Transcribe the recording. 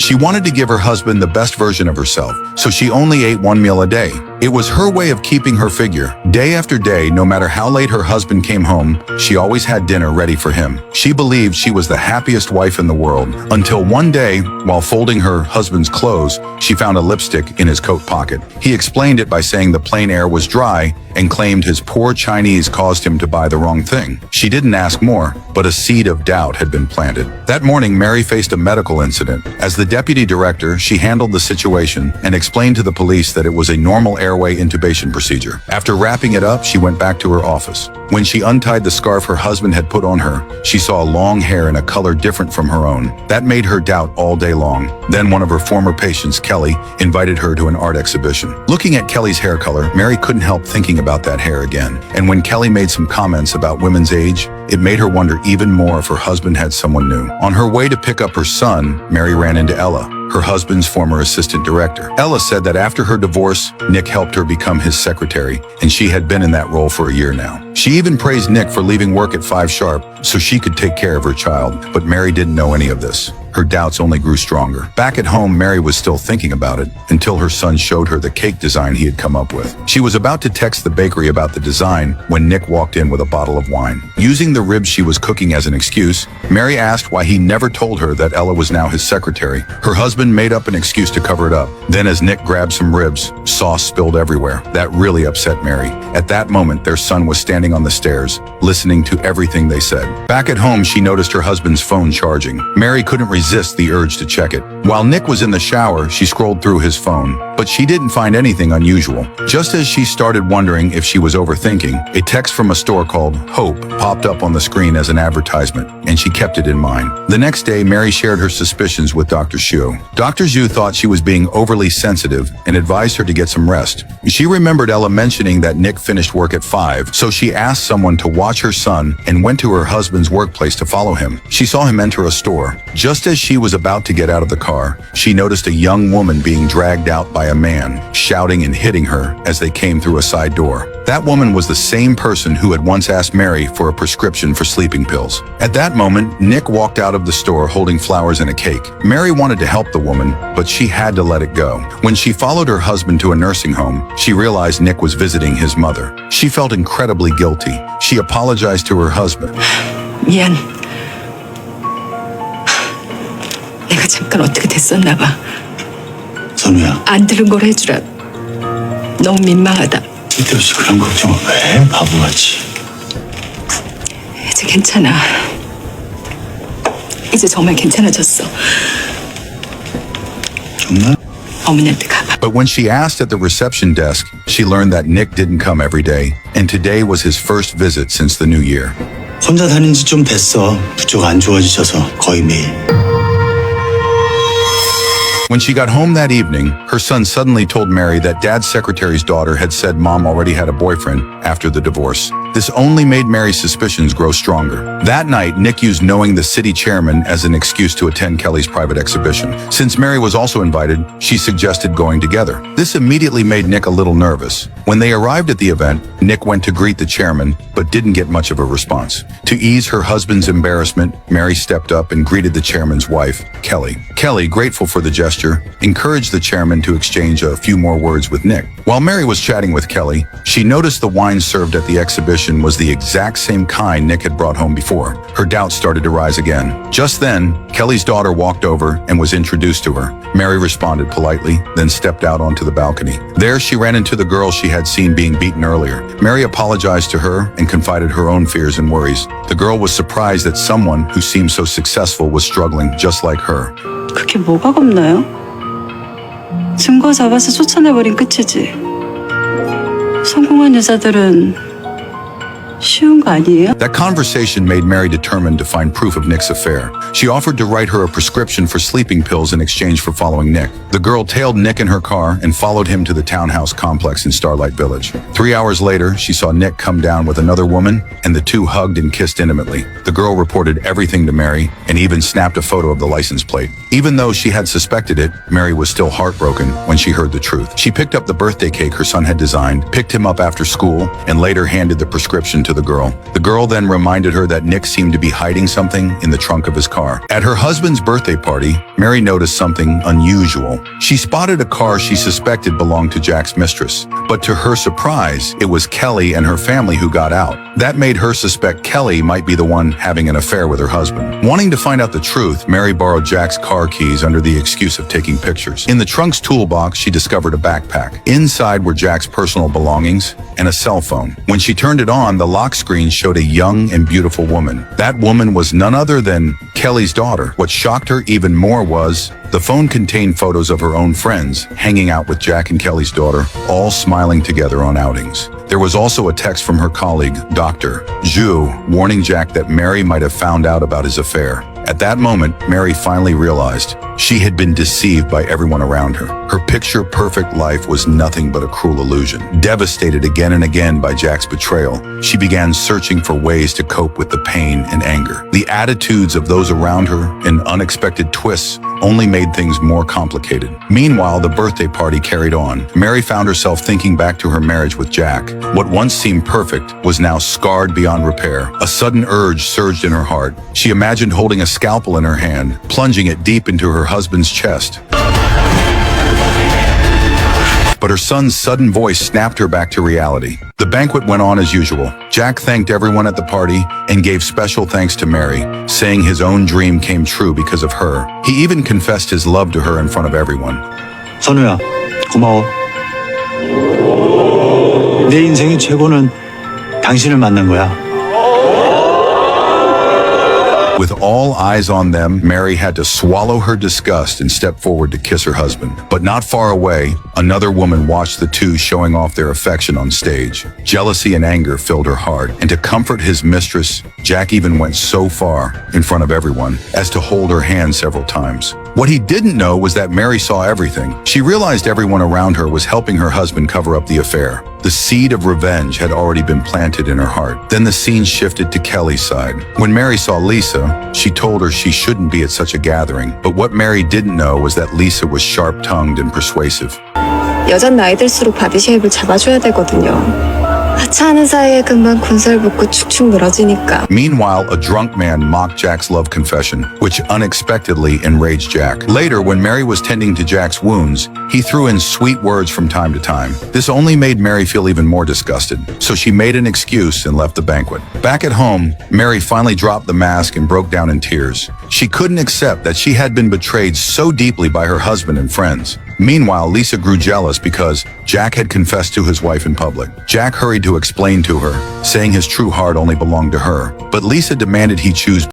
She wanted to give her husband the best version of herself, so she only ate one meal a day. It was her way of keeping her figure. Day after day, no matter how late her husband came home, she always had dinner ready for him. She believed she was the happiest wife in the world, until one day, while folding her husband's clothes, she found a lipstick in his coat pocket. He explained it by saying the plein air was dry and claimed his poor Chinese caused him to buy the wrong thing. She didn't ask more, but a seed of doubt had been planted. That morning, Mary faced a medical incident. As the deputy director, she handled the situation and explained to the police that it was a normal airway intubation procedure. After wrapping it up, she went back to her office. When she untied the scarf her husband had put on her, she saw long hair in a color different from her own. That made her doubt all day long. Then one of her former patients, Kelly, invited her to an art exhibition. Looking at Kelly's hair color, Mary couldn't help thinking about that hair again. And when Kelly made some comments about women's age, it made her wonder even more if her husband had someone new. On her way to pick up her son, Mary ran into Ella, her husband's former assistant director. Ella said that after her divorce, Nick helped her become his secretary, and she had been in that role for a year now. She even praised Nick for leaving work at 5 sharp so she could take care of her child, but Mary didn't know any of this. Her doubts only grew stronger. Back at home, Mary was still thinking about it until her son showed her the cake design he had come up with. She was about to text the bakery about the design when Nick walked in with a bottle of wine. Using the ribs she was cooking as an excuse, Mary asked why he never told her that Ella was now his secretary. Her husband made up an excuse to cover it up. Then as Nick grabbed some ribs, sauce spilled everywhere. That really upset Mary. At that moment, their son was standing on the stairs, listening to everything they said. Back at home, she noticed her husband's phone charging. Mary couldn't resist the urge to check it. While Nick was in the shower, she scrolled through his phone, but she didn't find anything unusual. Just as she started wondering if she was overthinking, a text from a store called Hope popped up on the screen as an advertisement, and she kept it in mind. The next day, Mary shared her suspicions with Dr. Xu. Dr. Xu thought she was being overly sensitive and advised her to get some rest. She remembered Ella mentioning that Nick finished work at 5, so she asked someone to watch her son and went to her husband's workplace to follow him. She saw him enter a store. Just as she was about to get out of the car, she noticed a young woman being dragged out by a man, shouting and hitting her as they came through a side door. That woman was the same person who had once asked Mary for a prescription for sleeping pills. At that moment, Nick walked out of the store holding flowers and a cake. Mary wanted to help the woman, but she had to let it go. When she followed her husband to a nursing home, she realized Nick was visiting his mother. She felt incredibly guilty. She apologized to her husband. 미안. 내가 잠깐 어떻게 됐었나 봐. 선우야. 안 들은 걸 해주라. 너무 민망하다. 쓸데없이 그런 걱정을 왜 해? 바보같이. 이제 괜찮아. 이제 정말 괜찮아졌어. 정말? 어머니한테 가봐. But when she asked at the reception desk, she learned that Nick didn't come every day, and today was his first visit since the new year. 혼자 다닌 지 좀 됐어. 부쩍 안 좋아지셔서 거의 매일. When she got home that evening, her son suddenly told Mary that Dad's secretary's daughter had said Mom already had a boyfriend after the divorce. This only made Mary's suspicions grow stronger. That night, Nick used knowing the city chairman as an excuse to attend Kelly's private exhibition. Since Mary was also invited, she suggested going together. This immediately made Nick a little nervous. When they arrived at the event, Nick went to greet the chairman, but didn't get much of a response. To ease her husband's embarrassment, Mary stepped up and greeted the chairman's wife, Kelly. Kelly, grateful for the gesture, encouraged the chairman to exchange a few more words with Nick. While Mary was chatting with Kelly, she noticed the wine served at the exhibition was the exact same kind Nick had brought home before. Her doubts started to rise again. Just then, Kelly's daughter walked over and was introduced to her. Mary responded politely, then stepped out onto the balcony. There, she ran into the girl she had seen being beaten earlier. Mary apologized to her and confided her own fears and worries. The girl was surprised that someone who seemed so successful was struggling just like her. 그게 뭐가 겁나요? 증거 잡아서 쫓아내버린 끝이지. 성공한 여자들은 쉬운 거 아니에요? That conversation made Mary determined to find proof of Nick's affair. She offered to write her a prescription for sleeping pills in exchange for following Nick. The girl tailed Nick in her car and followed him to the townhouse complex in Starlight Village. 3 hours later, she saw Nick come down with another woman, and the two hugged and kissed intimately. The girl reported everything to Mary and even snapped a photo of the license plate. Even though she had suspected it, Mary was still heartbroken when she heard the truth. She picked up the birthday cake her son had designed, picked him up after school, and later handed the prescription to to the girl. The girl then reminded her that Nick seemed to be hiding something in the trunk of his car. At her husband's birthday party, Mary noticed something unusual. She spotted a car she suspected belonged to Jack's mistress. But to her surprise, it was Kelly and her family who got out. That made her suspect Kelly might be the one having an affair with her husband. Wanting to find out the truth, Mary borrowed Jack's car keys under the excuse of taking pictures. In the trunk's toolbox, she discovered a backpack. Inside were Jack's personal belongings and a cell phone. When she turned it on, the lock screen showed a young and beautiful woman. That woman was none other than Kelly's daughter. What shocked her even more was the phone contained photos of her own friends hanging out with Jack and Kelly's daughter, all smiling together on outings. There was also a text from her colleague, Dr. Zhu, warning Jack that Mary might have found out about his affair. At that moment, Mary finally realized she had been deceived by everyone around her. Her picture-perfect life was nothing but a cruel illusion. Devastated again and again by Jack's betrayal, she began searching for ways to cope with the pain and anger. The attitudes of those around her and unexpected twists only made things more complicated. Meanwhile, the birthday party carried on. Mary found herself thinking back to her marriage with Jack. What once seemed perfect was now scarred beyond repair. A sudden urge surged in her heart. She imagined holding a scalpel in her hand, plunging it deep into her husband's chest. But her son's sudden voice snapped her back to reality. The banquet went on as usual. Jack thanked everyone at the party and gave special thanks to Mary, saying his own dream came true because of her. He even confessed his love to her in front of everyone. 선우야, 고마워. 내 인생의 최고는 당신을 만난 거야. With all eyes on them, Mary had to swallow her disgust and step forward to kiss her husband. But not far away, another woman watched the two showing off their affection on stage. Jealousy and anger filled her heart, and to comfort his mistress, Jack even went so far, in front of everyone, as to hold her hand several times. What he didn't know was that Mary saw everything. She realized everyone around her was helping her husband cover up the affair. The seed of revenge had already been planted in her heart. Then the scene shifted to Kelly's side. When Mary saw Lisa, she told her she shouldn't be at such a gathering. But what Mary didn't know was that Lisa was sharp-tongued and persuasive. 여잔 나이 들수록 바디 쉐입을 잡아줘야 되거든요. 하차하는 사이에 금방 군살 붙고 축축 늘어지니까. Meanwhile, a drunk man mocked Jack's love confession, which unexpectedly enraged Jack. Later, when Mary was tending to Jack's wounds, he threw in sweet words from time to time. This only made Mary feel even more disgusted, so she made an excuse and left the banquet. Back at home, Mary finally dropped the mask and broke down in tears. She couldn't accept that she had been betrayed so deeply by her husband and friends. Meanwhile, Lisa grew jealous because Jack had confessed to his wife in public. Jack hurried to explain to her, saying his true heart only belonged to her. But Lisa demanded he choose